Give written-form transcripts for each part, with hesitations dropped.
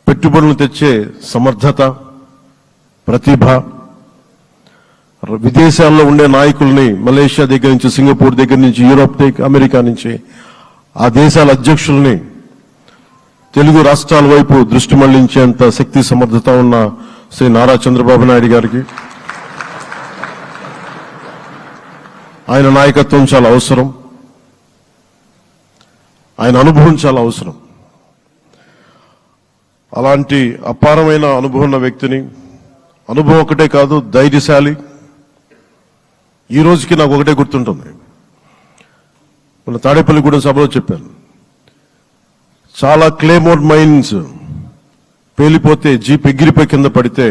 పెట్టుబడులు తెచ్చే సమర్థత, ప్రతిభ, విదేశాల్లో ఉండే నాయకుల్ని మలేషియా దగ్గర నుంచి, సింగపూర్ దగ్గర నుంచి, యూరోప్ అమెరికా నుంచి ఆ దేశాల అధ్యక్షుల్ని తెలుగు రాష్ట్రాల వైపు దృష్టి మళ్లించేంత శక్తి సమర్థత ఉన్న శ్రీ నారా చంద్రబాబు నాయుడు గారికి ఆయన నాయకత్వం చాలా అవసరం, ఆయన అనుభవం చాలా అవసరం. అలాంటి అపారమైన అనుభవం ఉన్న వ్యక్తిని, అనుభవం ఒకటే కాదు ధైర్యశాలి. ఈ రోజుకి నాకు ఒకటే గుర్తుంటుంది, మన తాడేపల్లిగూడెం సభలో చెప్పాను, చాలా క్లేమోర్ మైన్స్ పేలిపోతే జీప్ ఎగిరిపోయి కింద పడితే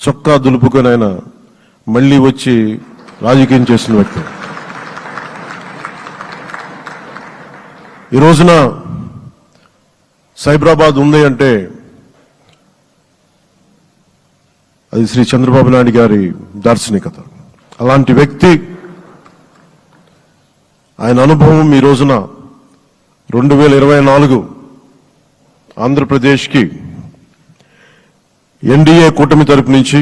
చొక్కా దులుపుకొని ఆయన మళ్లీ వచ్చి రాజకీయం చేసిన వ్యక్తి. ఈ రోజున సైబరాబాద్ ఉంది అంటే అది శ్రీ చంద్రబాబు నాయుడు గారి దార్శనికత. అలాంటి వ్యక్తి, ఆయన అనుభవం ఈ రోజున 2024 ఆంధ్రప్రదేశ్కి ఎన్డీఏ కూటమి తరపు నుంచి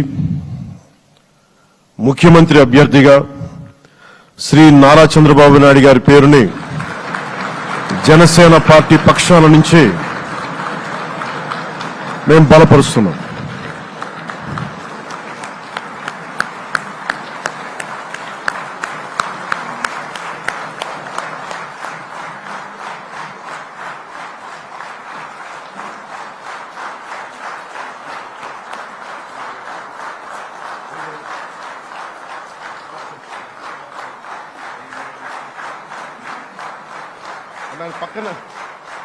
ముఖ్యమంత్రి అభ్యర్థిగా శ్రీ నారా చంద్రబాబు నాయుడు గారి పేరుని జనసేన పార్టీ పక్షాల నుంచి మేము బలపరుస్తున్నాం.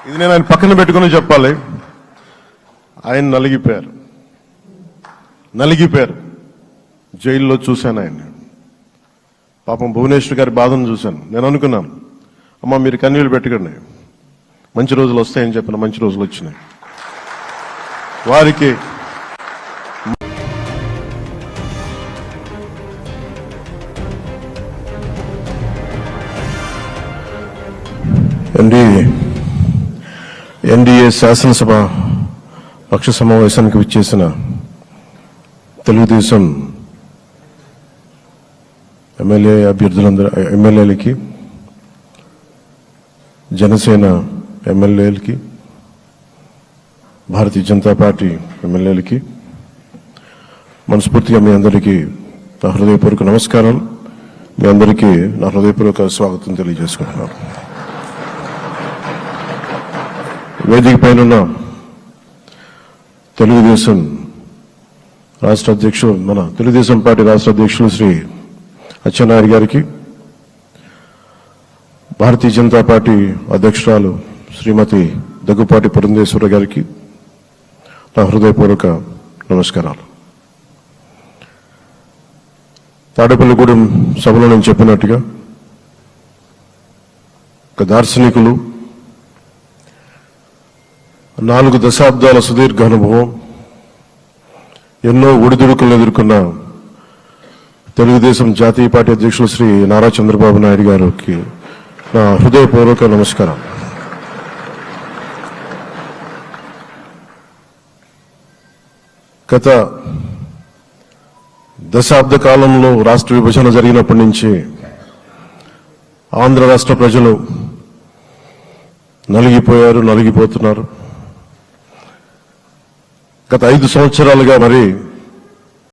ఇది నేను ఆయన పక్కన పెట్టుకుని చెప్పాలి. ఆయన నలిగిపోయారు. జైల్లో చూశాను ఆయన్ని. పాపం భువనేశ్వర్ గారి బాధను చూశాను. నేను అనుకున్నాను, అమ్మ మీరు కన్నీళ్ళు పెట్టకండి, మంచి రోజులు వస్తాయని చెప్పిన మంచి రోజులు వచ్చినాయి. వారికి ఎన్డీఏ శాసనసభ పక్ష సమావేశానికి విచ్చేసిన తెలుగుదేశం ఎమ్మెల్యేలకి, జనసేన ఎమ్మెల్యేలకి, భారతీయ జనతా పార్టీ ఎమ్మెల్యేలకి మనస్ఫూర్తిగా మీ అందరికీ నా హృదయపూర్వక నమస్కారం. మీ అందరికీ నా హృదయపూర్వక స్వాగతం తెలియజేసుకుంటున్నాను. వేదిక పైన తెలుగుదేశం రాష్ట్ర అధ్యక్షుడు, మన తెలుగుదేశం పార్టీ రాష్ట్ర అధ్యక్షులు శ్రీ అచ్చెన్నాయుడు గారికి, భారతీయ జనతా పార్టీ అధ్యక్షురాలు శ్రీమతి దగ్గుపాటి పురంధేశ్వర గారికి నా హృదయపూర్వక నమస్కారాలు. తాడేపల్లిగూడెం సభలో నేను చెప్పినట్టుగా ఒక దార్శనికులు, 4 దశాబ్దాల సుదీర్ఘ అనుభవం, ఎన్నో ఒడిదుడుకులను ఎదుర్కొన్న తెలుగుదేశం జాతీయ పార్టీ అధ్యక్షులు శ్రీ నారా చంద్రబాబు నాయుడు గారికి నా హృదయపూర్వక నమస్కారం. గత దశాబ్ద కాలంలో రాష్ట్ర విభజన జరిగినప్పటి నుంచి ఆంధ్ర రాష్ట్ర ప్రజలు నలిగిపోతున్నారు. గత 5 సంవత్సరాలుగా మరి